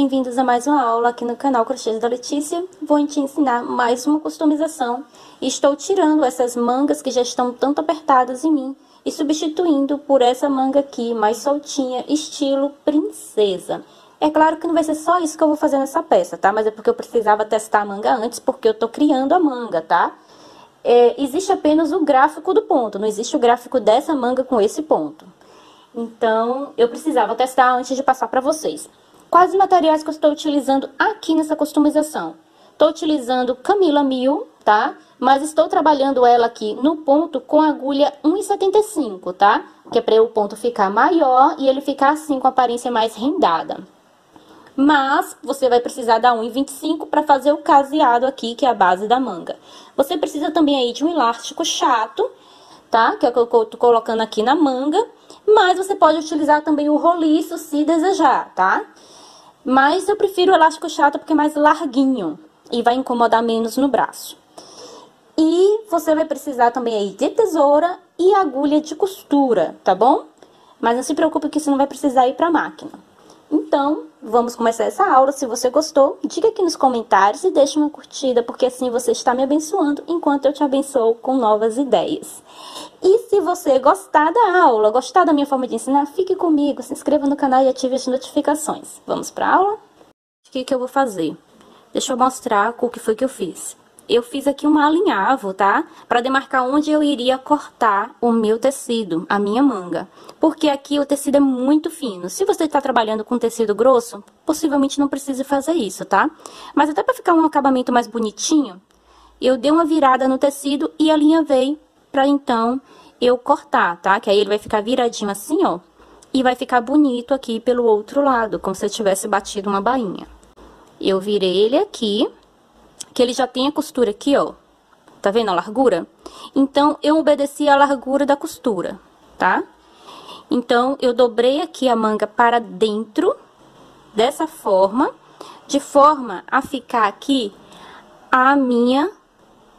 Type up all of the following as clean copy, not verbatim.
bem-vindos a mais uma aula aqui no canal Crochês da Letícia. Vou te ensinar mais uma customização. Estou tirando essas mangas que já estão tanto apertadas em mim e substituindo por essa manga aqui, mais soltinha, estilo princesa. É claro que não vai ser só isso que eu vou fazer nessa peça, tá? Mas é porque eu precisava testar a manga antes, porque eu tô criando a manga, tá? Existe apenas o gráfico do ponto, não existe o gráfico dessa manga com esse ponto. Então, eu precisava testar antes de passar para vocês. Quais os materiais que eu estou utilizando aqui nessa customização? Estou utilizando Camila 1000, tá? Mas estou trabalhando ela aqui no ponto com agulha 1,75, tá? Que é para o ponto ficar maior e ele ficar assim com a aparência mais rendada. Mas você vai precisar da 1,25 para fazer o caseado aqui, que é a base da manga. Você precisa também aí de um elástico chato, tá? Que é o que eu tô colocando aqui na manga. Mas você pode utilizar também o roliço, se desejar, tá? Mas eu prefiro o elástico chato porque é mais larguinho e vai incomodar menos no braço. E você vai precisar também aí de tesoura e agulha de costura, tá bom? Mas não se preocupe que isso não vai precisar ir pra máquina. Então, vamos começar essa aula. Se você gostou, diga aqui nos comentários e deixe uma curtida, porque assim você está me abençoando enquanto eu te abençoo com novas ideias. E se você gostar da aula, gostar da minha forma de ensinar, fique comigo, se inscreva no canal e ative as notificações. Vamos para a aula? O que eu vou fazer? Deixa eu mostrar o que foi que eu fiz. Eu fiz aqui um alinhavo, tá? Para demarcar onde eu iria cortar o meu tecido, a minha manga. Porque aqui o tecido é muito fino. Se você está trabalhando com tecido grosso, possivelmente não precise fazer isso, tá? Mas até para ficar um acabamento mais bonitinho, eu dei uma virada no tecido e alinhavei para então eu cortar, tá? Que aí ele vai ficar viradinho assim, ó. E vai ficar bonito aqui pelo outro lado, como se eu tivesse batido uma bainha. Eu virei ele aqui, que ele já tem a costura aqui, ó. Tá vendo a largura? Então, eu obedeci a largura da costura, tá? Então, eu dobrei aqui a manga para dentro, dessa forma, de forma a ficar aqui a minha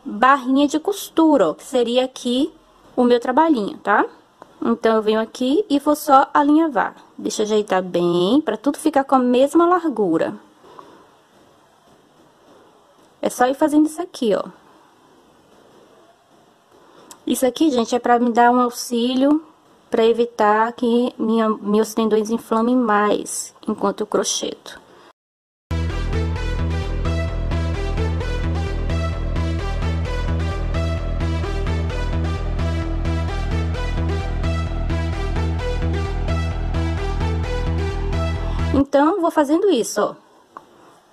barrinha de costura, ó, que seria aqui o meu trabalhinho, tá? Então, eu venho aqui e vou só alinhavar. Deixa eu ajeitar bem, pra tudo ficar com a mesma largura. É só ir fazendo isso aqui, ó. Isso aqui, gente, é pra me dar um auxílio, pra evitar que meus tendões inflamem mais enquanto eu crocheto. Então, vou fazendo isso, ó.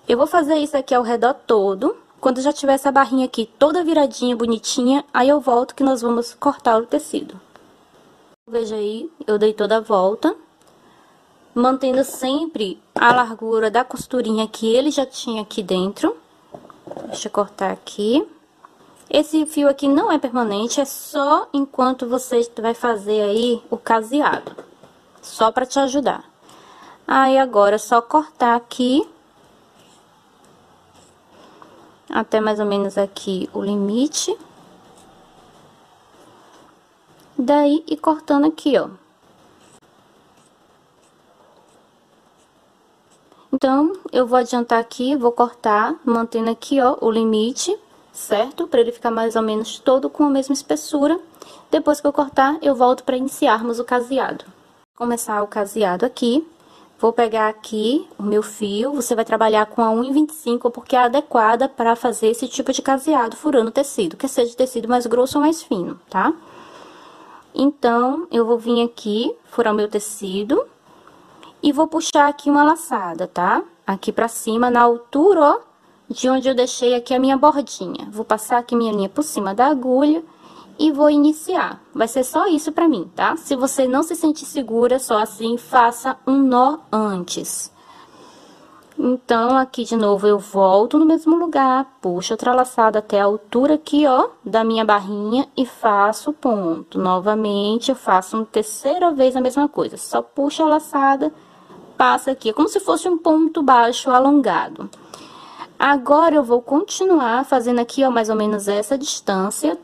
Eu vou fazer isso aqui ao redor todo. Quando já tiver essa barrinha aqui toda viradinha, bonitinha, aí eu volto que nós vamos cortar o tecido. Veja aí, eu dei toda a volta, mantendo sempre a largura da costurinha que ele já tinha aqui dentro. Deixa eu cortar aqui. Esse fio aqui não é permanente, é só enquanto você vai fazer aí o caseado. Só pra te ajudar. Aí, agora é só cortar aqui até mais ou menos aqui o limite. Daí, ir cortando aqui, ó. Então, eu vou adiantar aqui, vou cortar, mantendo aqui, ó, o limite, certo? Pra ele ficar mais ou menos todo com a mesma espessura. Depois que eu cortar, eu volto pra iniciarmos o caseado. Vou começar o caseado aqui. Vou pegar aqui o meu fio, você vai trabalhar com a 1,25, porque é adequada para fazer esse tipo de caseado, furando o tecido, quer seja tecido mais grosso ou mais fino, tá? Então, eu vou vir aqui, furar o meu tecido, e vou puxar aqui uma laçada, tá? Aqui pra cima, na altura, ó, de onde eu deixei aqui a minha bordinha. Vou passar aqui minha linha por cima da agulha e vou iniciar. Vai ser só isso pra mim, tá? Se você não se sentir segura, só assim, faça um nó antes. Então, aqui de novo, eu volto no mesmo lugar, puxo outra laçada até a altura aqui, ó, da minha barrinha e faço o ponto. Novamente, eu faço uma terceira vez a mesma coisa. Só puxo a laçada, passa aqui, como se fosse um ponto baixo alongado. Agora, eu vou continuar fazendo aqui, ó, mais ou menos essa distância.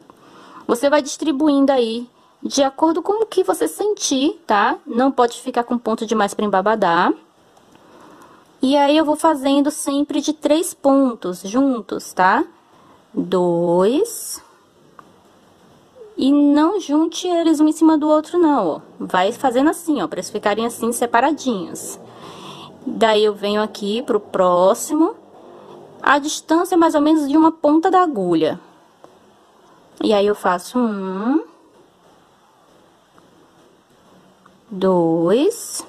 Você vai distribuindo aí de acordo com o que você sentir, tá? Não pode ficar com ponto demais para embabadar. E aí, eu vou fazendo sempre de 3 pontos juntos, tá? 2. E não junte eles um em cima do outro, não, ó. Vai fazendo assim, ó, pra eles ficarem assim, separadinhos. Daí, eu venho aqui pro próximo. A distância é mais ou menos de uma ponta da agulha. E aí, eu faço 1, 2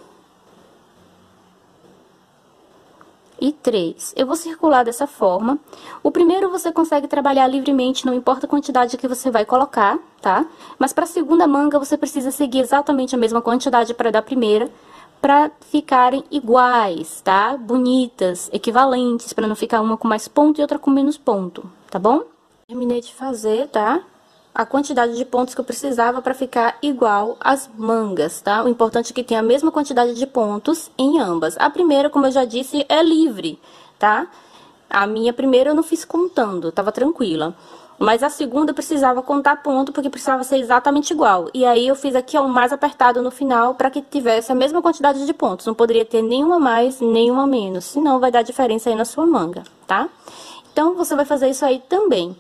e 3. Eu vou circular dessa forma. O primeiro você consegue trabalhar livremente, não importa a quantidade que você vai colocar, tá? Mas para a segunda manga, você precisa seguir exatamente a mesma quantidade para da primeira, para ficarem iguais, tá? Bonitas, equivalentes, para não ficar uma com mais ponto e outra com menos ponto, tá bom? Terminei de fazer, tá? A quantidade de pontos que eu precisava para ficar igual às mangas, tá? O importante é que tenha a mesma quantidade de pontos em ambas. A primeira, como eu já disse, é livre, tá? A minha primeira eu não fiz contando, tava tranquila. Mas a segunda eu precisava contar ponto, porque precisava ser exatamente igual. E aí, eu fiz aqui, ó, o mais apertado no final, para que tivesse a mesma quantidade de pontos. Não poderia ter nenhuma mais, nenhuma menos, senão vai dar diferença aí na sua manga, tá? Então, você vai fazer isso aí também.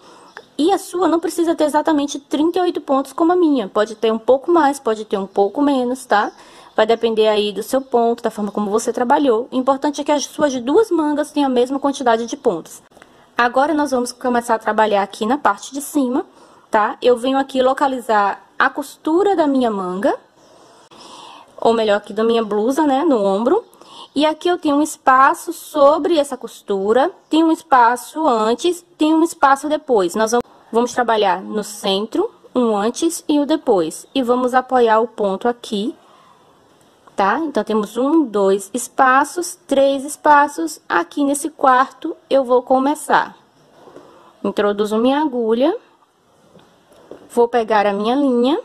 E a sua não precisa ter exatamente 38 pontos como a minha. Pode ter um pouco mais, pode ter um pouco menos, tá? Vai depender aí do seu ponto, da forma como você trabalhou. O importante é que as suas duas mangas tenham a mesma quantidade de pontos. Agora, nós vamos começar a trabalhar aqui na parte de cima, tá? Eu venho aqui localizar a costura da minha manga, ou melhor, aqui da minha blusa, né, no ombro. E aqui eu tenho um espaço sobre essa costura, tem um espaço antes, tem um espaço depois. Nós vamos trabalhar no centro, um antes e o depois. E vamos apoiar o ponto aqui, tá? Então, temos 1, 2 espaços, 3 espaços. Aqui nesse quarto, eu vou começar. Introduzo minha agulha, vou pegar a minha linha.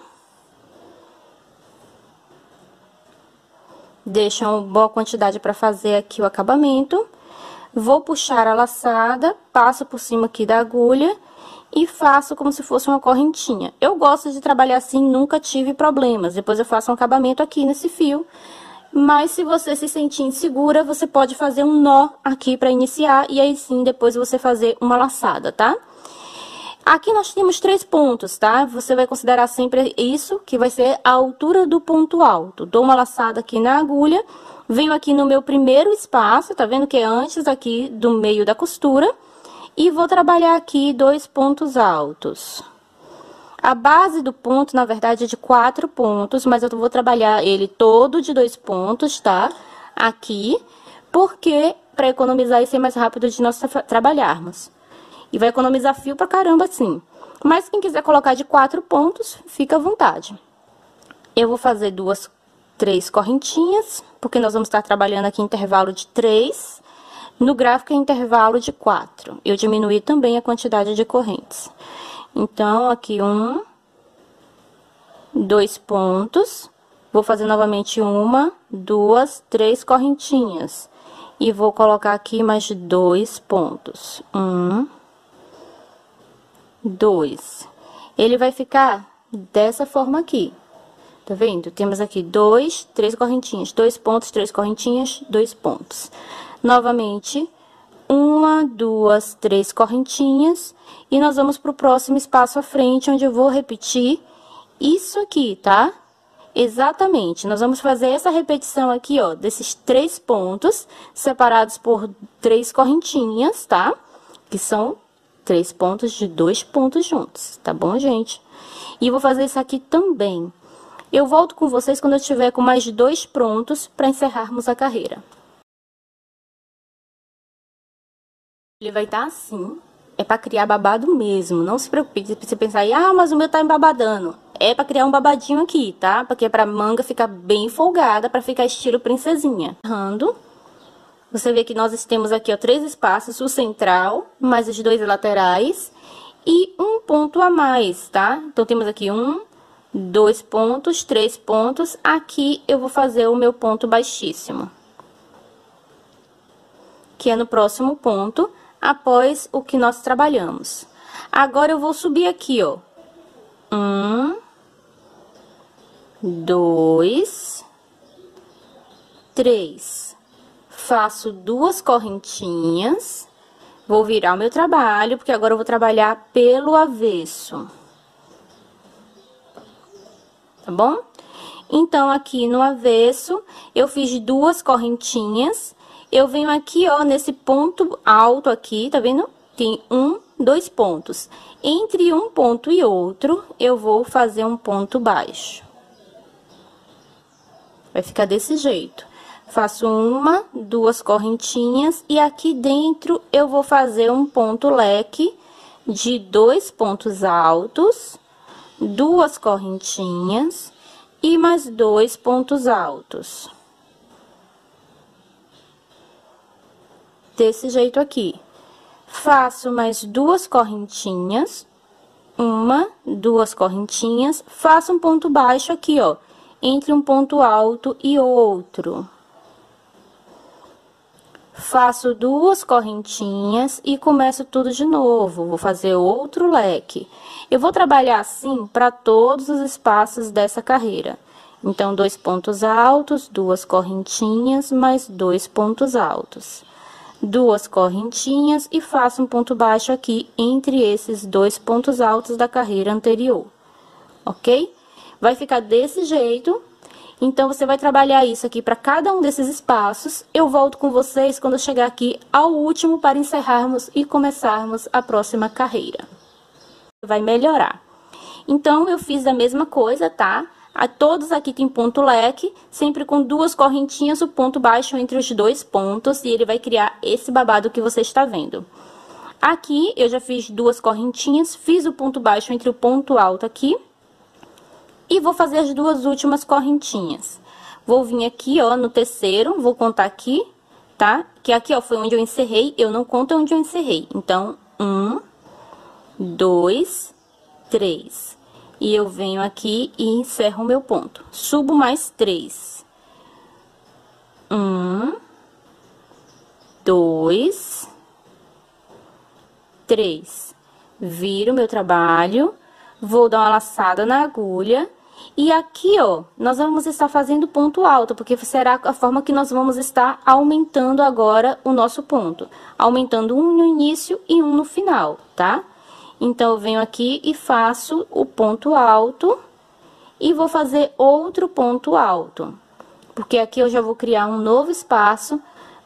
Deixo uma boa quantidade para fazer aqui o acabamento. Vou puxar a laçada, passo por cima aqui da agulha e faço como se fosse uma correntinha. Eu gosto de trabalhar assim, nunca tive problemas. Depois eu faço um acabamento aqui nesse fio. Mas se você se sentir insegura, você pode fazer um nó aqui para iniciar e aí sim depois você fazer uma laçada, tá? Aqui nós temos 3 pontos, tá? Você vai considerar sempre isso, que vai ser a altura do ponto alto. Dou uma laçada aqui na agulha, venho aqui no meu primeiro espaço, tá vendo que é antes aqui do meio da costura, e vou trabalhar aqui 2 pontos altos. A base do ponto, na verdade, é de 4 pontos, mas eu vou trabalhar ele todo de 2 pontos, tá? Aqui, porque para economizar e ser mais rápido de nós trabalharmos. E vai economizar fio pra caramba, assim. Mas quem quiser colocar de 4 pontos, fica à vontade. Eu vou fazer 3 correntinhas, porque nós vamos estar trabalhando aqui em intervalo de 3. No gráfico é intervalo de 4. Eu diminuí também a quantidade de correntes. Então, aqui 1, 2 pontos. Vou fazer novamente 1, 2, 3 correntinhas. E vou colocar aqui mais 2 pontos. 1, 2. Ele vai ficar dessa forma aqui. Tá vendo? Temos aqui 2, 3 correntinhas, 2 pontos, 3 correntinhas, 2 pontos. Novamente, 1, 2, 3 correntinhas. E nós vamos pro próximo espaço à frente, onde eu vou repetir isso aqui, tá? Exatamente. Nós vamos fazer essa repetição aqui, ó, desses 3 pontos, separados por 3 correntinhas, tá? Que são 3 pontos de 2 pontos juntos, tá bom, gente? E vou fazer isso aqui também. Eu volto com vocês quando eu estiver com mais 2 prontos para encerrarmos a carreira. Ele vai estar assim, é para criar babado mesmo, não se preocupe se você pensar aí, ah, mas o meu tá embabadando. É para criar um babadinho aqui, tá? Porque é pra manga ficar bem folgada, para ficar estilo princesinha. Você vê que nós temos aqui, ó, 3 espaços, o central, mais os 2 laterais e um ponto a mais, tá? Então, temos aqui 1, 2 pontos, 3 pontos. Aqui, eu vou fazer o meu ponto baixíssimo, que é no próximo ponto, após o que nós trabalhamos. Agora, eu vou subir aqui, ó. 1, 2, 3. faço duas correntinhas, vou virar o meu trabalho, porque agora eu vou trabalhar pelo avesso. Tá bom? Então, aqui no avesso, eu fiz duas correntinhas, eu venho aqui, ó, nesse ponto alto aqui, tá vendo? Tem dois pontos. Entre um ponto e outro, eu vou fazer um ponto baixo. Vai ficar desse jeito. Faço duas correntinhas e aqui dentro eu vou fazer um ponto leque de 2 pontos altos, duas correntinhas e mais 2 pontos altos. Desse jeito aqui. Faço mais duas correntinhas, duas correntinhas, faço um ponto baixo aqui, ó, entre um ponto alto e outro. Faço duas correntinhas e começo tudo de novo, vou fazer outro leque. Eu vou trabalhar assim para todos os espaços dessa carreira. Então, 2 pontos altos, duas correntinhas, mais 2 pontos altos. Duas correntinhas e faço um ponto baixo aqui entre esses 2 pontos altos da carreira anterior, ok? Vai ficar desse jeito. Então, você vai trabalhar isso aqui para cada um desses espaços. Eu volto com vocês quando eu chegar aqui ao último para encerrarmos e começarmos a próxima carreira. Vai melhorar. Então, eu fiz a mesma coisa, tá? Todos aqui tem ponto leque, sempre com duas correntinhas, o ponto baixo entre os 2 pontos, e ele vai criar esse babado que você está vendo. Aqui, eu já fiz duas correntinhas, fiz o ponto baixo entre o ponto alto aqui, e vou fazer as duas últimas correntinhas. Vou vir aqui, ó, no terceiro, vou contar aqui, tá? Que aqui, ó, foi onde eu encerrei, eu não conto onde eu encerrei. Então, 1, 2, 3. E eu venho aqui e encerro o meu ponto. Subo mais 3. 1, 2, 3. Viro o meu trabalho, vou dar uma laçada na agulha. E aqui, ó, nós vamos estar fazendo ponto alto, porque será a forma que nós vamos estar aumentando agora o nosso ponto. Aumentando um no início e um no final, tá? Então, eu venho aqui e faço o ponto alto e vou fazer outro ponto alto. Porque aqui eu já vou criar um novo espaço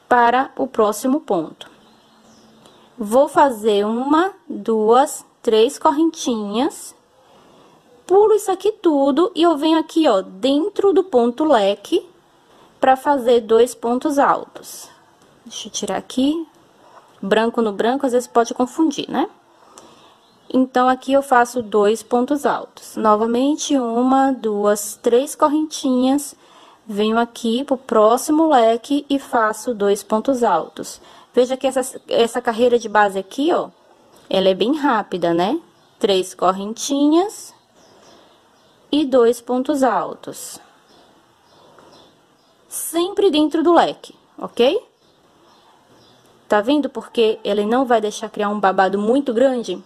para o próximo ponto. Vou fazer 1, 2, 3 correntinhas. Pulo isso aqui tudo e eu venho aqui, ó, dentro do ponto leque para fazer 2 pontos altos. Deixa eu tirar aqui. Branco no branco, às vezes pode confundir, né? Então, aqui eu faço 2 pontos altos. Novamente, 1, 2, 3 correntinhas. Venho aqui pro próximo leque e faço 2 pontos altos. Veja que essa carreira de base aqui, ó, ela é bem rápida, né? 3 correntinhas e 2 pontos altos. Sempre dentro do leque, ok? Tá vendo? Porque ele não vai deixar criar um babado muito grande.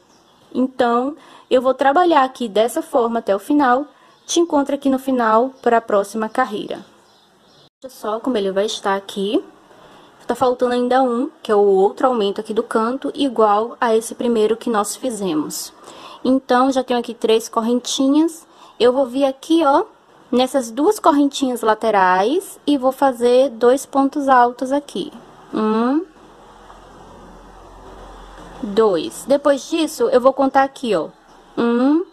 Então, eu vou trabalhar aqui dessa forma até o final. Te encontro aqui no final para a próxima carreira. Olha só como ele vai estar aqui. Tá faltando ainda que é o outro aumento aqui do canto, igual a esse primeiro que nós fizemos. Então, já tenho aqui 3 correntinhas. Eu vou vir aqui, ó, nessas 2 correntinhas laterais e vou fazer 2 pontos altos aqui. 1, 2. Depois disso, eu vou contar aqui, ó. 1,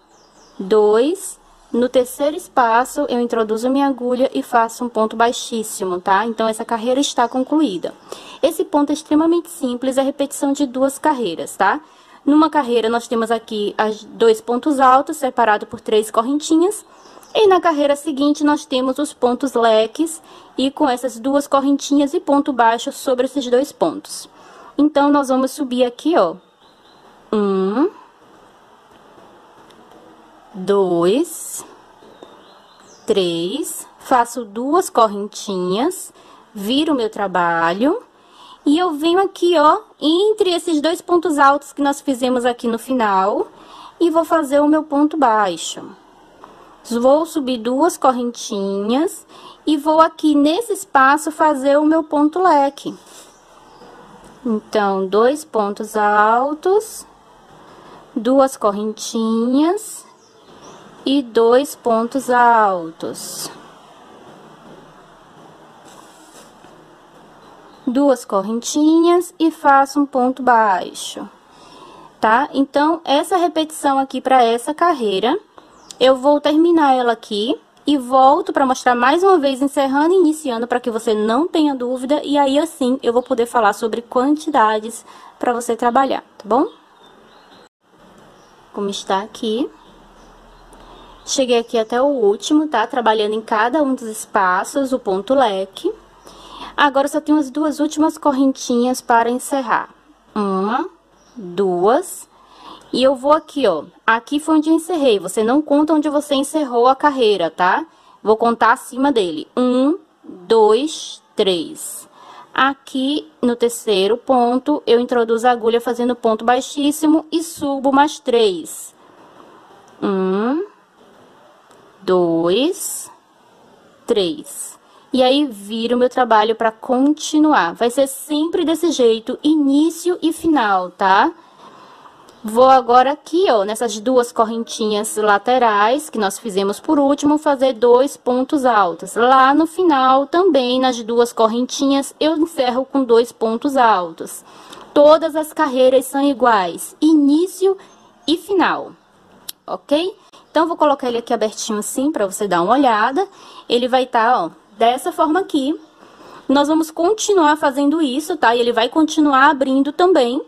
2. No terceiro espaço, eu introduzo minha agulha e faço um ponto baixíssimo, tá? Então, essa carreira está concluída. Esse ponto é extremamente simples, é a repetição de 2 carreiras, tá? Numa carreira, nós temos aqui as 2 pontos altos, separado por 3 correntinhas. E na carreira seguinte, nós temos os pontos leques, e com essas 2 correntinhas e ponto baixo sobre esses 2 pontos. Então, nós vamos subir aqui, ó, 1, 2, 3, faço 2 correntinhas, viro o meu trabalho, e eu venho aqui, ó, entre esses 2 pontos altos que nós fizemos aqui no final, e vou fazer o meu ponto baixo. Vou subir 2 correntinhas, e vou aqui nesse espaço fazer o meu ponto leque. Então, 2 pontos altos, 2 correntinhas e 2 pontos altos. 2 correntinhas e faço um ponto baixo, tá? Então, essa repetição aqui para essa carreira, eu vou terminar ela aqui e volto para mostrar mais uma vez, encerrando e iniciando, para que você não tenha dúvida, e aí assim eu vou poder falar sobre quantidades para você trabalhar, tá bom? Como está aqui. Cheguei aqui até o último, tá? Trabalhando em cada um dos espaços, o ponto leque. Agora, só tenho as 2 últimas correntinhas para encerrar. 1, 2, e eu vou aqui, ó. Aqui foi onde eu encerrei. Você não conta onde você encerrou a carreira, tá? Vou contar acima dele. 1, 2, 3. Aqui, no terceiro ponto, eu introduzo a agulha fazendo ponto baixíssimo e subo mais 3. 1, 2, 3. E aí, viro o meu trabalho para continuar. Vai ser sempre desse jeito, início e final, tá? Vou agora aqui, ó, nessas 2 correntinhas laterais, que nós fizemos por último, fazer 2 pontos altos. Lá no final, também, nas 2 correntinhas, eu encerro com 2 pontos altos. Todas as carreiras são iguais, início e final, ok? Então, vou colocar ele aqui abertinho assim, para você dar uma olhada. Ele vai estar, ó, dessa forma aqui. Nós vamos continuar fazendo isso, tá? E ele vai continuar abrindo também,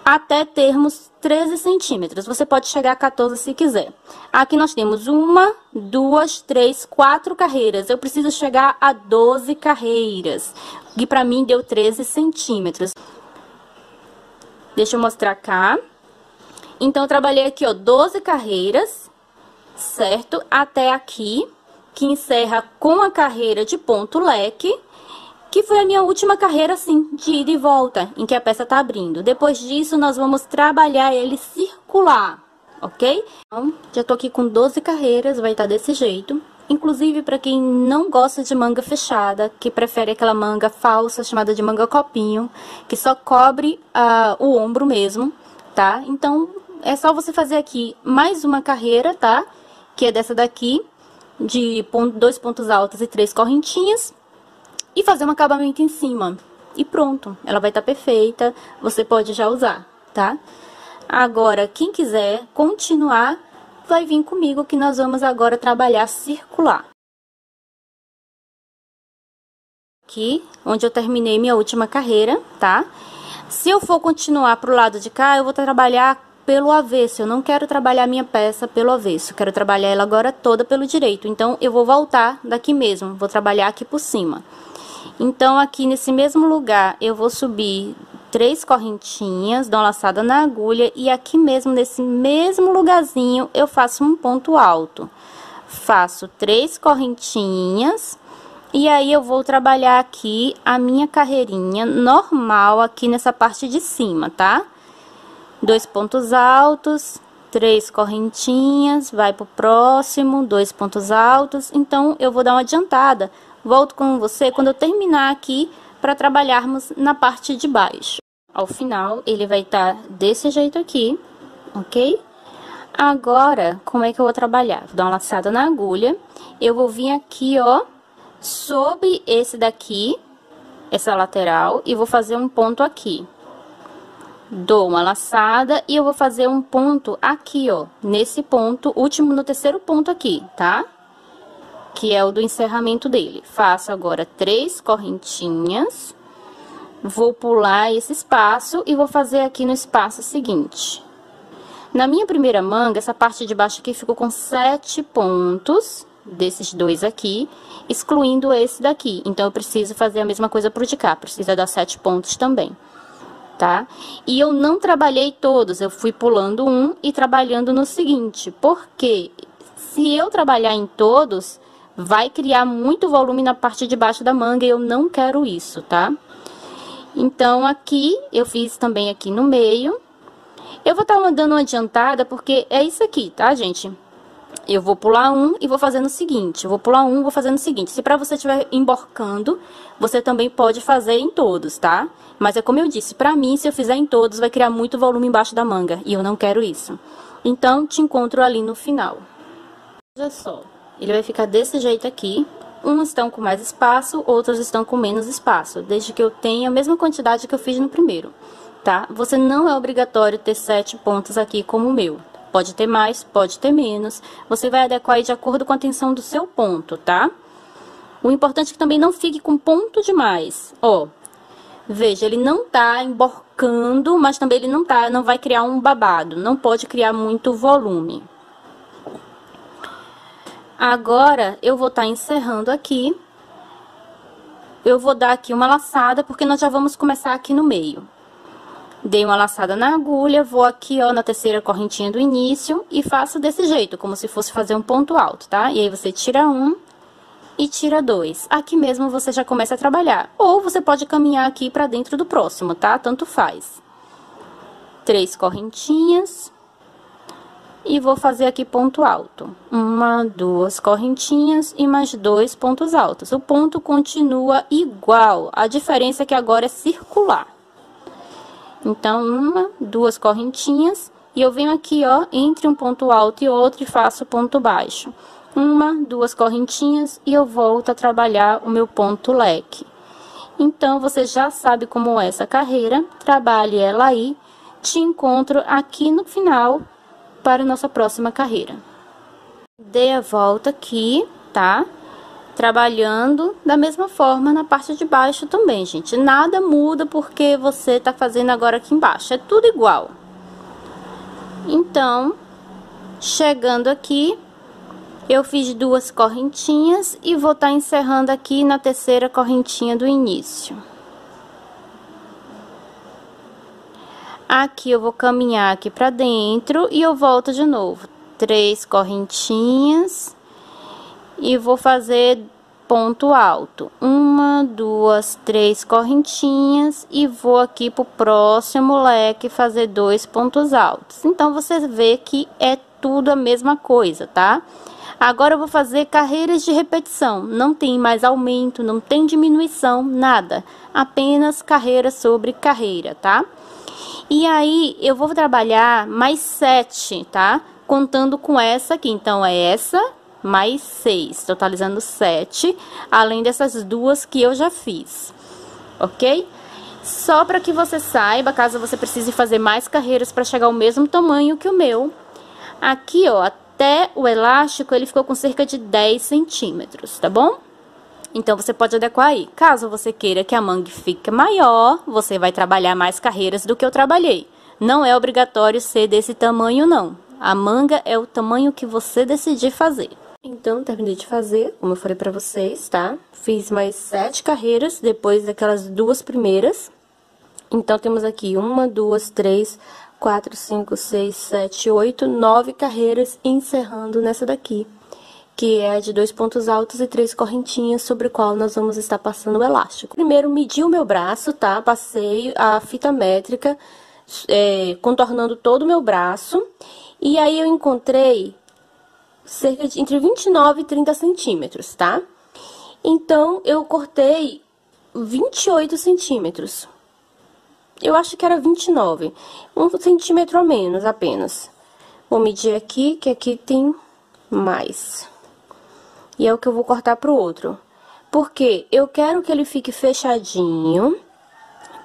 até termos 13 centímetros. Você pode chegar a 14 se quiser. Aqui nós temos 1, 2, 3, 4 carreiras. Eu preciso chegar a 12 carreiras, que pra mim deu 13 centímetros. Deixa eu mostrar cá. Então, eu trabalhei aqui, ó, 12 carreiras, certo? Até aqui, que encerra com a carreira de ponto leque, que foi a minha última carreira, assim, de ida e volta, em que a peça tá abrindo. Depois disso, nós vamos trabalhar ele circular, ok? Então, já tô aqui com 12 carreiras, vai estar desse jeito. Inclusive, para quem não gosta de manga fechada, que prefere aquela manga falsa, chamada de manga copinho, que só cobre o ombro mesmo, tá? Então, é só você fazer aqui mais uma carreira, tá? Que é dessa daqui, de 2 pontos altos e 3 correntinhas. E fazer um acabamento em cima. E pronto, ela vai estar perfeita, você pode já usar, tá? Agora, quem quiser continuar, vai vir comigo que nós vamos agora trabalhar circular. Aqui, onde eu terminei minha última carreira, tá? Se eu for continuar pro lado de cá, eu vou trabalhar pelo avesso. Eu não quero trabalhar minha peça pelo avesso, quero trabalhar ela agora toda pelo direito. Então, eu vou voltar daqui mesmo, vou trabalhar aqui por cima. Então, aqui nesse mesmo lugar, eu vou subir 3 correntinhas, dou uma laçada na agulha e aqui mesmo, nesse mesmo lugarzinho, eu faço um ponto alto. Faço 3 correntinhas e aí eu vou trabalhar aqui a minha carreirinha normal aqui nessa parte de cima, tá? 2 pontos altos, 3 correntinhas, vai pro próximo, 2 pontos altos. Então, eu vou dar uma adiantada. Volto com você quando eu terminar aqui para trabalharmos na parte de baixo. Ao final, ele vai estar desse jeito aqui, ok? Agora, como é que eu vou trabalhar? Vou dar uma laçada na agulha. Eu vou vir aqui, ó, sobre esse daqui, essa lateral, e vou fazer um ponto aqui. Dou uma laçada e eu vou fazer um ponto aqui, ó, nesse ponto, último no terceiro ponto aqui, tá? Que é o do encerramento dele. Faço agora 3 correntinhas, vou pular esse espaço e vou fazer aqui no espaço seguinte. Na minha primeira manga, essa parte de baixo aqui ficou com 7 pontos, desses 2 aqui, excluindo esse daqui. Então, eu preciso fazer a mesma coisa pro de cá, precisa dar 7 pontos também, tá? E eu não trabalhei todos, eu fui pulando um e trabalhando no seguinte, porque se eu trabalhar em todos, vai criar muito volume na parte de baixo da manga e eu não quero isso, tá? Então, aqui, eu fiz também aqui no meio. Eu vou estar dando uma adiantada porque é isso aqui, tá, gente? Eu vou pular um e vou fazendo o seguinte. Eu vou pular um e vou fazendo o seguinte. Se pra você estiver emborcando, você também pode fazer em todos, tá? Mas é como eu disse, pra mim, se eu fizer em todos, vai criar muito volume embaixo da manga. E eu não quero isso. Então, te encontro ali no final. Veja só. Ele vai ficar desse jeito aqui. Uns estão com mais espaço, outros estão com menos espaço. Desde que eu tenha a mesma quantidade que eu fiz no primeiro, tá? Você não é obrigatório ter 7 pontos aqui como o meu. Pode ter mais, pode ter menos. Você vai adequar aí de acordo com a tensão do seu ponto, tá? O importante é que também não fique com ponto demais. Ó, veja, ele não tá emborcando, mas também ele não vai criar um babado. Não pode criar muito volume. Agora, eu vou estar encerrando aqui. Eu vou dar aqui uma laçada, porque nós já vamos começar aqui no meio. Dei uma laçada na agulha, vou aqui, ó, na terceira correntinha do início e faço desse jeito, como se fosse fazer um ponto alto, tá? E aí, você tira um e tira dois. Aqui mesmo você já começa a trabalhar. Ou você pode caminhar aqui pra dentro do próximo, tá? Tanto faz. 3 correntinhas. E vou fazer aqui ponto alto. 1, 2 correntinhas e mais 2 pontos altos. O ponto continua igual, a diferença é que agora é circular. Então, 1, 2 correntinhas, e eu venho aqui, ó, entre um ponto alto e outro e faço ponto baixo. 1, 2 correntinhas, e eu volto a trabalhar o meu ponto leque. Então, você já sabe como é essa carreira, trabalhe ela aí, te encontro aqui no final para a nossa próxima carreira. Dei a volta aqui, tá? Trabalhando da mesma forma na parte de baixo também, gente. Nada muda porque você tá fazendo agora aqui embaixo. É tudo igual. Então, chegando aqui, eu fiz 2 correntinhas e vou estar encerrando aqui na terceira correntinha do início. Aqui eu vou caminhar aqui pra dentro e eu volto de novo. 3 correntinhas. E vou fazer ponto alto. 1, 2, 3 correntinhas. E vou aqui pro próximo leque fazer 2 pontos altos. Então, você vê que é tudo a mesma coisa, tá? Agora, eu vou fazer carreiras de repetição. Não tem mais aumento, não tem diminuição, nada. Apenas carreira sobre carreira, tá? E aí, eu vou trabalhar mais 7, tá? Contando com essa aqui. Então, é essa mais 6, totalizando 7, além dessas 2 que eu já fiz, ok? Só para que você saiba, caso você precise fazer mais carreiras para chegar ao mesmo tamanho que o meu, aqui, ó, até o elástico, ele ficou com cerca de 10 centímetros, tá bom? Então, você pode adequar aí. Caso você queira que a manga fique maior, você vai trabalhar mais carreiras do que eu trabalhei. Não é obrigatório ser desse tamanho, não. A manga é o tamanho que você decidir fazer. Então, terminei de fazer, como eu falei pra vocês, tá? Fiz mais 7 carreiras, depois daquelas 2 primeiras. Então, temos aqui 1, 2, 3, 4, 5, 6, 7, 8, 9 carreiras, encerrando nessa daqui, que é de 2 pontos altos e 3 correntinhas, sobre o qual nós vamos estar passando o elástico. Primeiro, medi o meu braço, tá? Passei a fita métrica, contornando todo o meu braço, e aí eu encontrei cerca de entre 29 e 30 centímetros, tá? Então, eu cortei 28 centímetros. Eu acho que era 29. 1 centímetro a menos, apenas. Vou medir aqui, que aqui tem mais. E é o que eu vou cortar pro outro. Porque eu quero que ele fique fechadinho,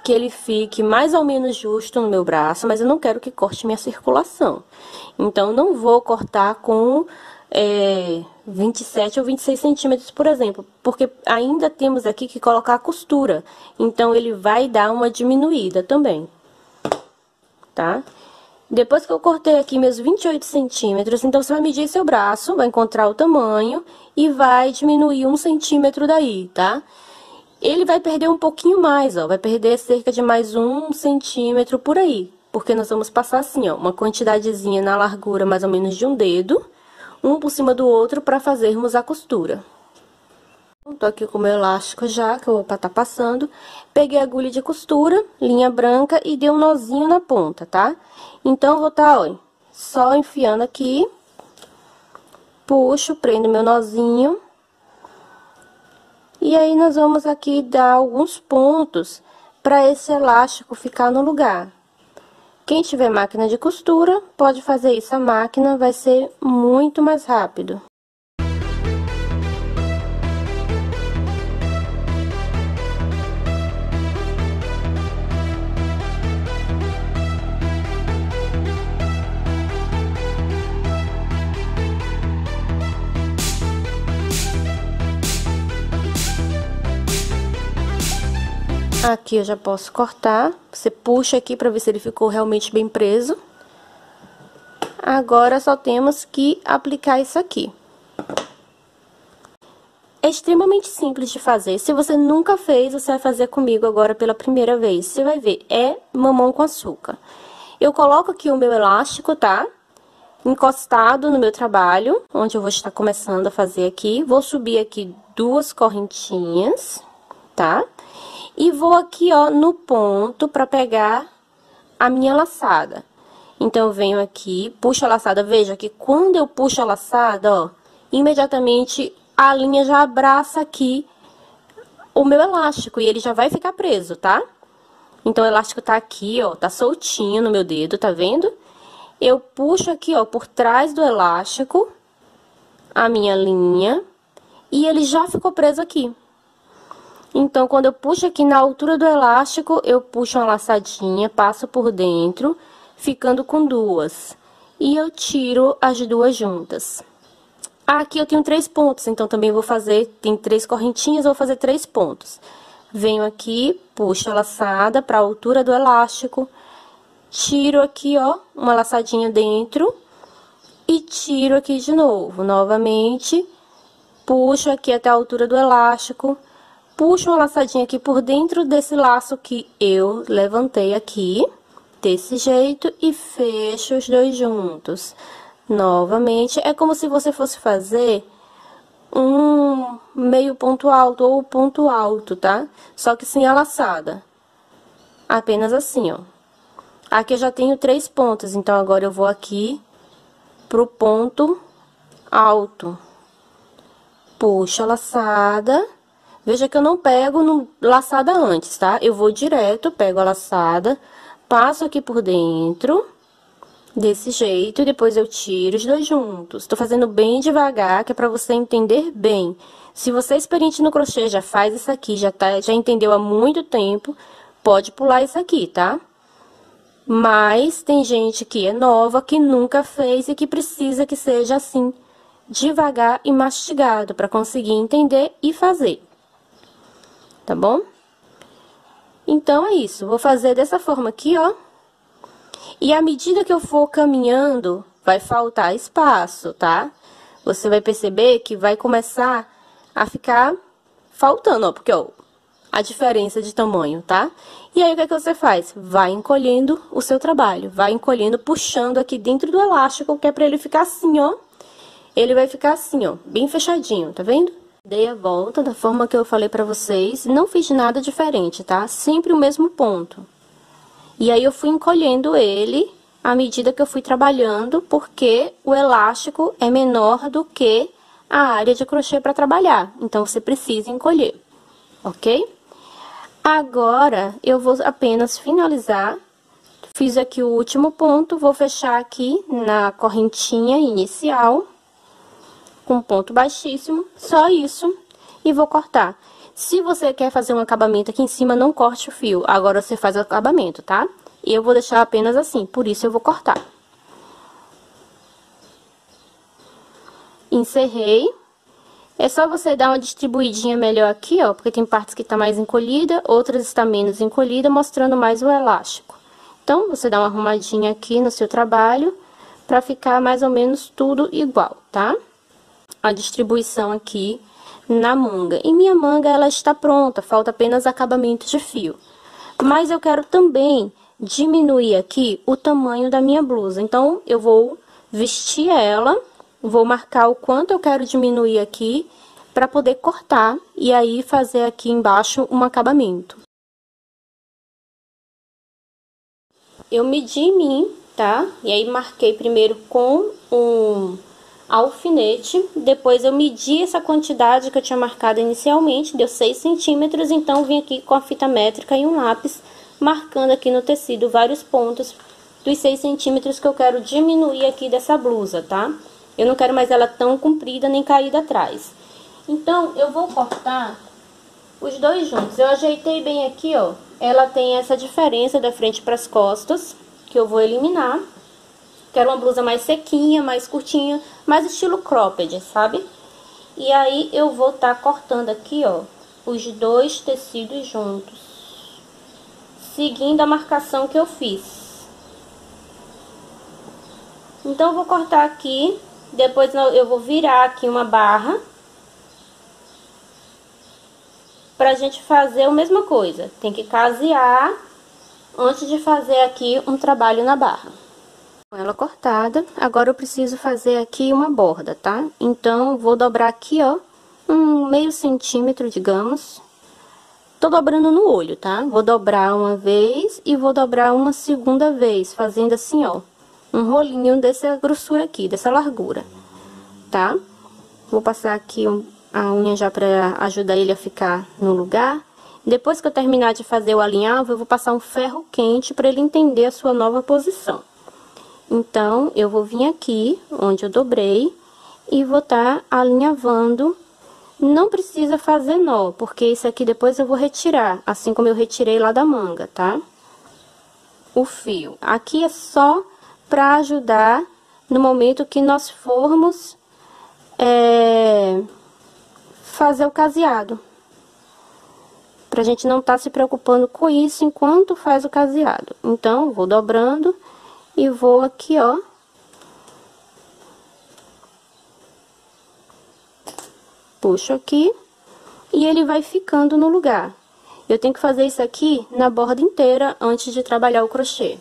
que ele fique mais ou menos justo no meu braço, mas eu não quero que corte minha circulação. Então, não vou cortar com 27 ou 26 centímetros, por exemplo, porque ainda temos aqui que colocar a costura. Então, ele vai dar uma diminuída também, tá? Depois que eu cortei aqui meus 28 centímetros, então, você vai medir seu braço, vai encontrar o tamanho e vai diminuir 1 centímetro daí, tá? Ele vai perder um pouquinho mais, ó, vai perder cerca de mais 1 centímetro por aí, porque nós vamos passar assim, ó, uma quantidadezinha na largura mais ou menos de um dedo, um por cima do outro para fazermos a costura. Tô aqui com o meu elástico já, que eu vou estar passando. Peguei a agulha de costura, linha branca e dei um nozinho na ponta, tá? Então, eu vou estar, ó, só enfiando aqui puxo, prendo meu nozinho. E aí, nós vamos aqui dar alguns pontos para esse elástico ficar no lugar. Quem tiver máquina de costura, pode fazer isso. A máquina vai ser muito mais rápido. Aqui eu já posso cortar. Você puxa aqui para ver se ele ficou realmente bem preso. Agora só temos que aplicar isso aqui. É extremamente simples de fazer. Se você nunca fez, você vai fazer comigo agora pela primeira vez. Você vai ver, é mamão com açúcar. Eu coloco aqui o meu elástico, tá? Encostado no meu trabalho, onde eu vou estar começando a fazer aqui. Vou subir aqui 2 correntinhas, tá? E vou aqui, ó, no ponto pra pegar a minha laçada. Então, eu venho aqui, puxo a laçada. Veja que quando eu puxo a laçada, ó, imediatamente a linha já abraça aqui o meu elástico e ele já vai ficar preso, tá? Então, o elástico tá aqui, ó, tá soltinho no meu dedo, tá vendo? Eu puxo aqui, ó, por trás do elástico a minha linha e ele já ficou preso aqui. Então, quando eu puxo aqui na altura do elástico, eu puxo uma laçadinha, passo por dentro, ficando com 2. E eu tiro as 2 juntas. Aqui eu tenho 3 pontos, então também vou fazer, tem 3 correntinhas, vou fazer 3 pontos. Venho aqui, puxo a laçada para a altura do elástico, tiro aqui, ó, uma laçadinha dentro e tiro aqui de novo. Novamente, puxo aqui até a altura do elástico. Puxo uma laçadinha aqui por dentro desse laço que eu levantei aqui, desse jeito, e fecho os 2 juntos. Novamente, é como se você fosse fazer um meio ponto alto ou ponto alto, tá? Só que sem a laçada. Apenas assim, ó. Aqui eu já tenho 3 pontos, então agora eu vou aqui pro ponto alto. Puxo a laçada. Veja que eu não pego no laçada antes, tá? Eu vou direto, pego a laçada, passo aqui por dentro, desse jeito, e depois eu tiro os 2 juntos. Tô fazendo bem devagar, que é pra você entender bem. Se você é experiente no crochê, já faz isso aqui, já entendeu há muito tempo, pode pular isso aqui, tá? Mas tem gente que é nova, que nunca fez e que precisa que seja assim, devagar e mastigado, pra conseguir entender e fazer. Tá bom? Então, é isso. Vou fazer dessa forma aqui, ó. E à medida que eu for caminhando, vai faltar espaço, tá? Você vai perceber que vai começar a ficar faltando, ó. Porque, ó, a diferença de tamanho, tá? E aí, o que é que você faz? Vai encolhendo o seu trabalho. Vai encolhendo, puxando aqui dentro do elástico, que é pra ele ficar assim, ó. Ele vai ficar assim, ó, bem fechadinho, tá vendo? Dei a volta da forma que eu falei pra vocês, não fiz nada diferente, tá? Sempre o mesmo ponto. E aí, eu fui encolhendo ele à medida que eu fui trabalhando, porque o elástico é menor do que a área de crochê para trabalhar. Então, você precisa encolher, ok? Agora, eu vou apenas finalizar. Fiz aqui o último ponto, vou fechar aqui na correntinha inicial, com ponto baixíssimo, só isso, e vou cortar. Se você quer fazer um acabamento aqui em cima, não corte o fio, agora você faz o acabamento, tá? E eu vou deixar apenas assim, por isso eu vou cortar. Encerrei. É só você dar uma distribuidinha melhor aqui, ó, porque tem partes que tá mais encolhida, outras está menos encolhida, mostrando mais o elástico. Então, você dá uma arrumadinha aqui no seu trabalho, pra ficar mais ou menos tudo igual, tá? A distribuição aqui na manga. E minha manga, ela está pronta, falta apenas acabamento de fio. Mas eu quero também diminuir aqui o tamanho da minha blusa. Então, eu vou vestir ela, vou marcar o quanto eu quero diminuir aqui, para poder cortar e aí fazer aqui embaixo um acabamento. Eu medi em mim, tá? E aí, marquei primeiro com alfinete. Depois eu medi essa quantidade que eu tinha marcado inicialmente, deu 6 centímetros, então vim aqui com a fita métrica e um lápis, marcando aqui no tecido vários pontos dos 6 centímetros que eu quero diminuir aqui dessa blusa, tá? Eu não quero mais ela tão comprida nem caída atrás. Então, eu vou cortar os dois juntos. Eu ajeitei bem aqui, ó. Ela tem essa diferença da frente para as costas, que eu vou eliminar. Quero uma blusa mais sequinha, mais curtinha, mais estilo cropped, sabe? E aí, eu vou estar cortando aqui, ó, os dois tecidos juntos, seguindo a marcação que eu fiz. Então, eu vou cortar aqui, depois eu vou virar aqui uma barra, pra gente fazer a mesma coisa. Tem que casear antes de fazer aqui um trabalho na barra. Com ela cortada, agora eu preciso fazer aqui uma borda, tá? Então, vou dobrar aqui, ó, um meio centímetro, digamos. Tô dobrando no olho, tá? Vou dobrar uma vez e vou dobrar uma segunda vez, fazendo assim, ó, um rolinho dessa grossura aqui, dessa largura, tá? Vou passar aqui a unha já pra ajudar ele a ficar no lugar. Depois que eu terminar de fazer o alinhavo, eu vou passar um ferro quente pra ele entender a sua nova posição. Então, eu vou vir aqui, onde eu dobrei, e vou estar alinhavando. Não precisa fazer nó, porque isso aqui depois eu vou retirar, assim como eu retirei lá da manga, tá? O fio. Aqui é só pra ajudar no momento que nós formos fazer o caseado. Pra gente não tá se preocupando com isso enquanto faz o caseado. Então, vou dobrando. E vou aqui, ó, puxo aqui e ele vai ficando no lugar. Eu tenho que fazer isso aqui na borda inteira antes de trabalhar o crochê.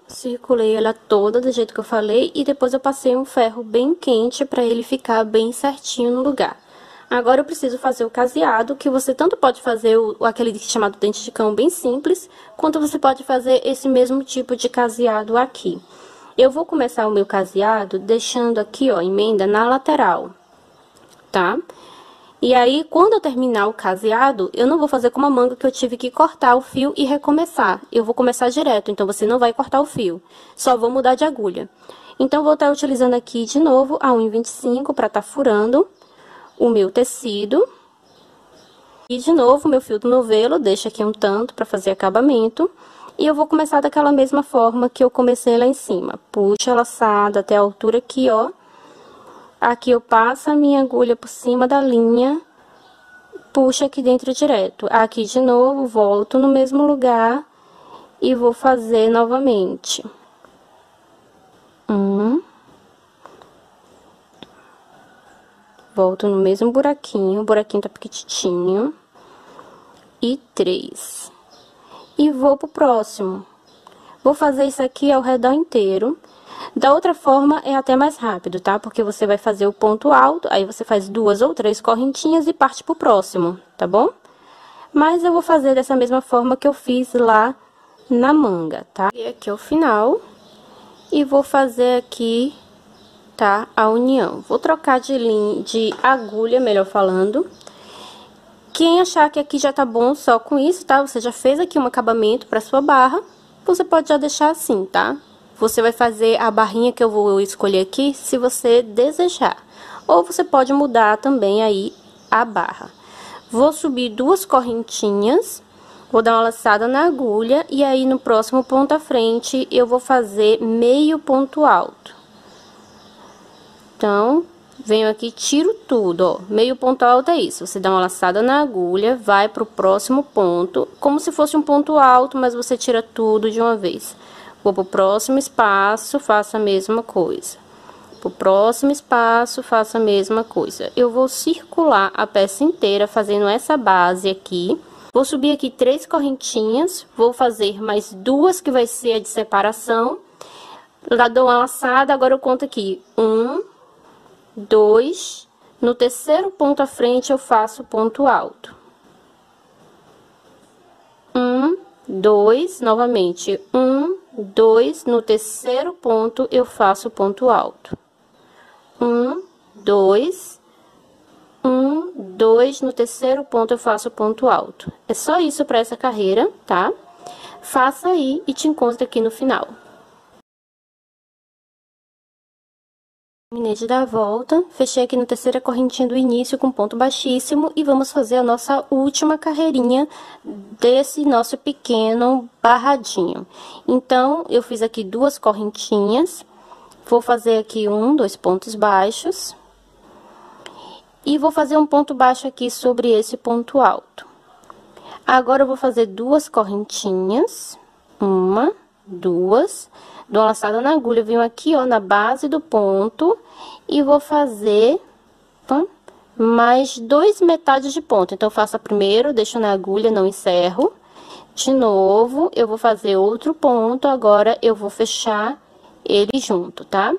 Circulei ela toda do jeito que eu falei e depois eu passei um ferro bem quente para ele ficar bem certinho no lugar. Agora eu preciso fazer o caseado, que você tanto pode fazer aquele chamado dente de cão bem simples, quanto você pode fazer esse mesmo tipo de caseado aqui. Eu vou começar o meu caseado deixando aqui, ó, emenda na lateral, tá? E aí, quando eu terminar o caseado, eu não vou fazer como a manga que eu tive que cortar o fio e recomeçar. Eu vou começar direto, então você não vai cortar o fio, só vou mudar de agulha. Então, vou estar utilizando aqui de novo a 1,25 para estar furando o meu tecido. E de novo, meu fio do novelo, deixa aqui um tanto para fazer acabamento. E eu vou começar daquela mesma forma que eu comecei lá em cima. Puxa a laçada até a altura aqui, ó. Aqui eu passo a minha agulha por cima da linha, puxa aqui dentro direto. Aqui de novo, volto no mesmo lugar e vou fazer novamente. Volto no mesmo buraquinho, o buraquinho tá pequitinho. E 3. E vou pro próximo. Vou fazer isso aqui ao redor inteiro. Da outra forma, é até mais rápido, tá? Porque você vai fazer o ponto alto, aí você faz 2 ou 3 correntinhas e parte pro próximo, tá bom? Mas eu vou fazer dessa mesma forma que eu fiz lá na manga, tá? E aqui é o final. E vou fazer aqui, tá? A união. Vou trocar de agulha, melhor falando. Quem achar que aqui já tá bom só com isso, tá? Você já fez aqui um acabamento pra sua barra, você pode já deixar assim, tá? Você vai fazer a barrinha que eu vou escolher aqui, se você desejar. Ou você pode mudar também aí a barra. Vou subir 2 correntinhas, vou dar uma laçada na agulha, e aí no próximo ponto à frente eu vou fazer meio ponto alto. Então, venho aqui, tiro tudo, ó. Meio ponto alto é isso. Você dá uma laçada na agulha, vai pro próximo ponto, como se fosse um ponto alto, mas você tira tudo de uma vez. Vou pro próximo espaço, faço a mesma coisa. Pro próximo espaço, faço a mesma coisa. Eu vou circular a peça inteira, fazendo essa base aqui. Vou subir aqui 3 correntinhas, vou fazer mais 2, que vai ser a de separação. Lá dou uma laçada, agora eu conto aqui. 1, 2, no terceiro ponto à frente eu faço ponto alto. 1, 2, novamente. 1, 2, no terceiro ponto eu faço ponto alto. Um, dois, um, dois. No terceiro ponto eu faço ponto alto. É só isso para essa carreira, tá? Faça aí e te encontro aqui no final. Terminei de dar a volta, fechei aqui na terceira correntinha do início com ponto baixíssimo e vamos fazer a nossa última carreirinha desse nosso pequeno barradinho. Então, eu fiz aqui 2 correntinhas, vou fazer aqui 2 pontos baixos e vou fazer um ponto baixo aqui sobre esse ponto alto. Agora, eu vou fazer 2 correntinhas, 1, 2, dou uma laçada na agulha, venho aqui, ó, na base do ponto e vou fazer, ó, mais 2 metades de ponto. Então, eu faço a primeira, deixo na agulha, não encerro. De novo, eu vou fazer outro ponto, agora eu vou fechar ele junto, tá?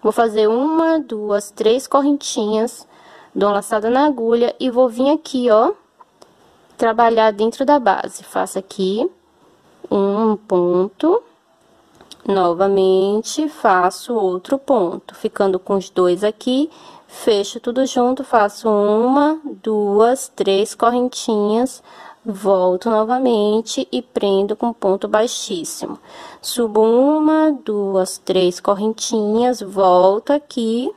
Vou fazer 1, 2, 3 correntinhas, dou uma laçada na agulha e vou vir aqui, ó, trabalhar dentro da base. Faço aqui um ponto, novamente faço outro ponto, ficando com os 2 aqui, fecho tudo junto, faço 1, 2, 3 correntinhas, volto novamente e prendo com ponto baixíssimo. Subo 1, 2, 3 correntinhas, volto aqui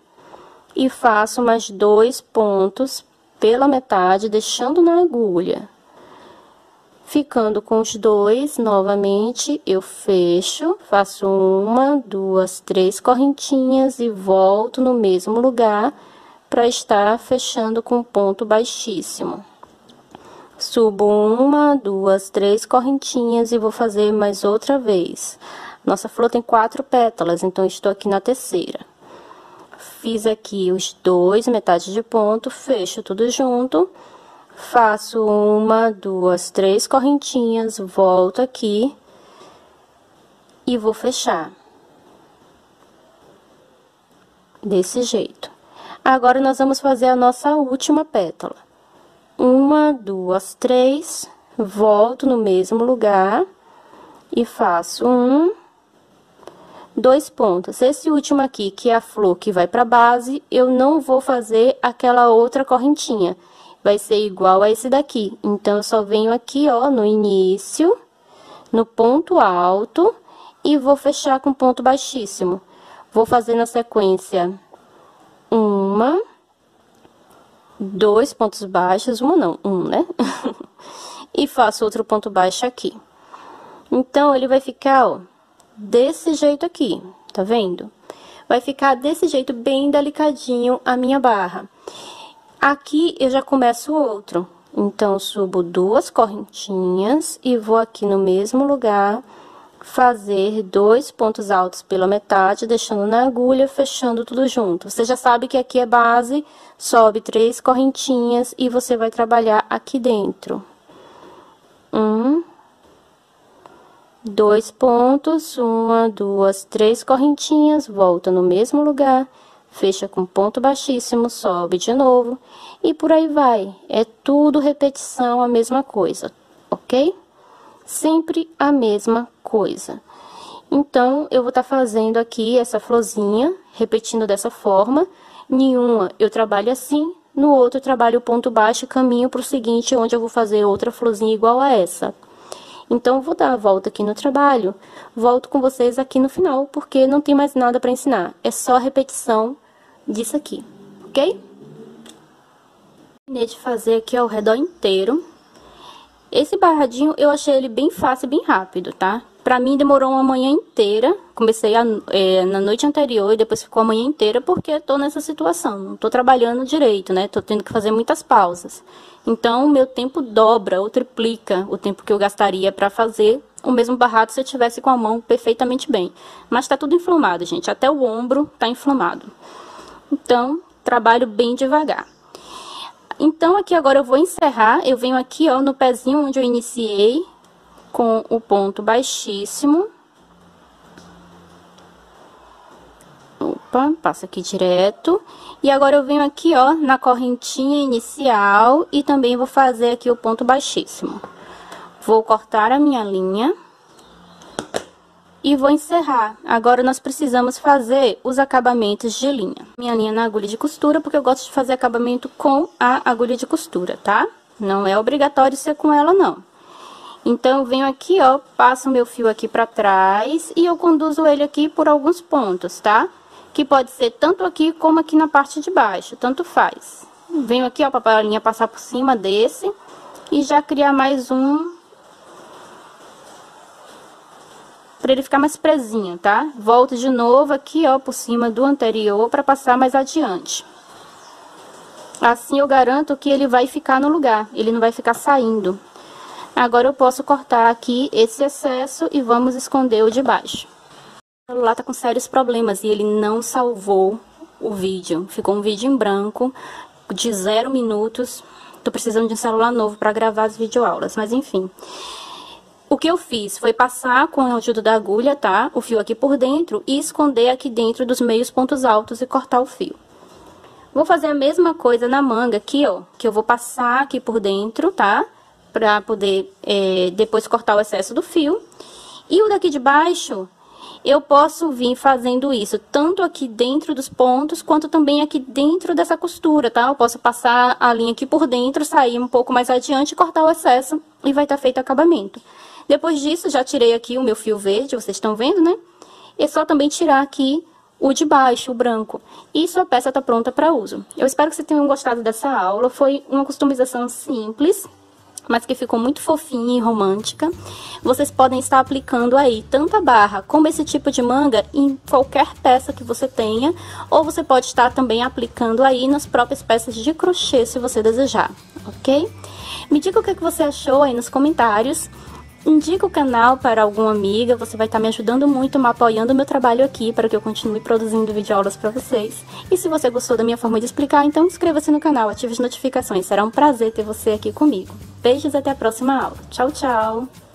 e faço mais 2 pontos pela metade, deixando na agulha. Ficando com os 2, novamente, eu fecho, faço 1, 2, 3 correntinhas e volto no mesmo lugar para estar fechando com ponto baixíssimo. Subo 1, 2, 3 correntinhas e vou fazer mais outra vez. Nossa flor tem 4 pétalas, então estou aqui na terceira. Fiz aqui os 2 metades de ponto, fecho tudo junto, faço 1, 2, 3 correntinhas, volto aqui e vou fechar. Desse jeito. Agora, nós vamos fazer a nossa última pétala. 1, 2, 3, volto no mesmo lugar e faço 2 pontos. Esse último aqui, que é a flor que vai para base, eu não vou fazer aquela outra correntinha. Vai ser igual a esse daqui. Então, eu só venho aqui, ó, no início, no ponto alto, e vou fechar com ponto baixíssimo. Vou fazer na sequência 1, 2 pontos baixos, 1 não, 1, né? E faço outro ponto baixo aqui. Então, ele vai ficar, ó, desse jeito aqui, tá vendo? Vai ficar desse jeito, bem delicadinho a minha barra. Aqui, eu já começo outro. Então, subo 2 correntinhas e vou aqui no mesmo lugar fazer 2 pontos altos pela metade, deixando na agulha, fechando tudo junto. Você já sabe que aqui é base, sobe 3 correntinhas e você vai trabalhar aqui dentro. 2 pontos, 1, 2, 3 correntinhas, volta no mesmo lugar, fecha com ponto baixíssimo, sobe de novo e por aí vai. É tudo repetição, a mesma coisa, ok? Sempre a mesma coisa. Então, eu vou estar fazendo aqui essa florzinha, repetindo dessa forma. Nenhuma eu trabalho assim, no outro eu trabalho o ponto baixo e caminho para o seguinte, onde eu vou fazer outra florzinha igual a essa. Então, eu vou dar a volta aqui no trabalho, volto com vocês aqui no final, porque não tem mais nada para ensinar. É só repetição disso aqui, ok? Terminei de fazer aqui ao redor inteiro. Esse barradinho, eu achei ele bem fácil e bem rápido, tá? Pra mim, demorou uma manhã inteira. Comecei na noite anterior e depois ficou a manhã inteira, porque tô nessa situação. Não tô trabalhando direito, né? Tô tendo que fazer muitas pausas. Então, o meu tempo dobra ou triplica o tempo que eu gastaria pra fazer o mesmo barrado se eu tivesse com a mão perfeitamente bem. Mas tá tudo inflamado, gente. Até o ombro tá inflamado. Então, trabalho bem devagar. Então, aqui agora eu vou encerrar. Eu venho aqui, ó, no pezinho onde eu iniciei, com o ponto baixíssimo. Opa, passa aqui direto. E agora eu venho aqui, ó, na correntinha inicial e também vou fazer aqui o ponto baixíssimo. Vou cortar a minha linha. E vou encerrar. Agora nós precisamos fazer os acabamentos de linha. Minha linha na agulha de costura, porque eu gosto de fazer acabamento com a agulha de costura, tá? Não é obrigatório ser com ela, não. Então, eu venho aqui, ó, passo o meu fio aqui pra trás e eu conduzo ele aqui por alguns pontos, tá? Que pode ser tanto aqui como aqui na parte de baixo, tanto faz. Venho aqui, ó, pra linha passar por cima desse e já criar mais um, pra ele ficar mais presinho, tá? Volto de novo aqui, ó, por cima do anterior pra passar mais adiante. Assim eu garanto que ele vai ficar no lugar, ele não vai ficar saindo. Agora eu posso cortar aqui esse excesso e vamos esconder o de baixo. O celular tá com sérios problemas e ele não salvou o vídeo. Ficou um vídeo em branco de 0 minutos. Tô precisando de um celular novo para gravar as videoaulas, mas enfim. O que eu fiz foi passar com a ajuda da agulha, tá? O fio aqui por dentro e esconder aqui dentro dos meios pontos altos e cortar o fio. Vou fazer a mesma coisa na manga aqui, ó, que eu vou passar aqui por dentro, tá? Pra poder depois cortar o excesso do fio. E o daqui de baixo, eu posso vir fazendo isso tanto aqui dentro dos pontos, quanto também aqui dentro dessa costura, tá? Eu posso passar a linha aqui por dentro, sair um pouco mais adiante, cortar o excesso e vai estar feito o acabamento. Depois disso, já tirei aqui o meu fio verde, vocês estão vendo, né? É só também tirar aqui o de baixo, o branco. E sua peça está pronta para uso. Eu espero que vocês tenham gostado dessa aula. Foi uma customização simples, mas que ficou muito fofinha e romântica. Vocês podem estar aplicando aí tanto a barra como esse tipo de manga em qualquer peça que você tenha, ou você pode estar também aplicando aí nas próprias peças de crochê, se você desejar, ok? Me diga o que você achou aí nos comentários. Indica o canal para alguma amiga, você vai estar me ajudando muito, me apoiando o meu trabalho aqui, para que eu continue produzindo videoaulas para vocês. E se você gostou da minha forma de explicar, então inscreva-se no canal, ative as notificações, será um prazer ter você aqui comigo. Beijos e até a próxima aula. Tchau, tchau!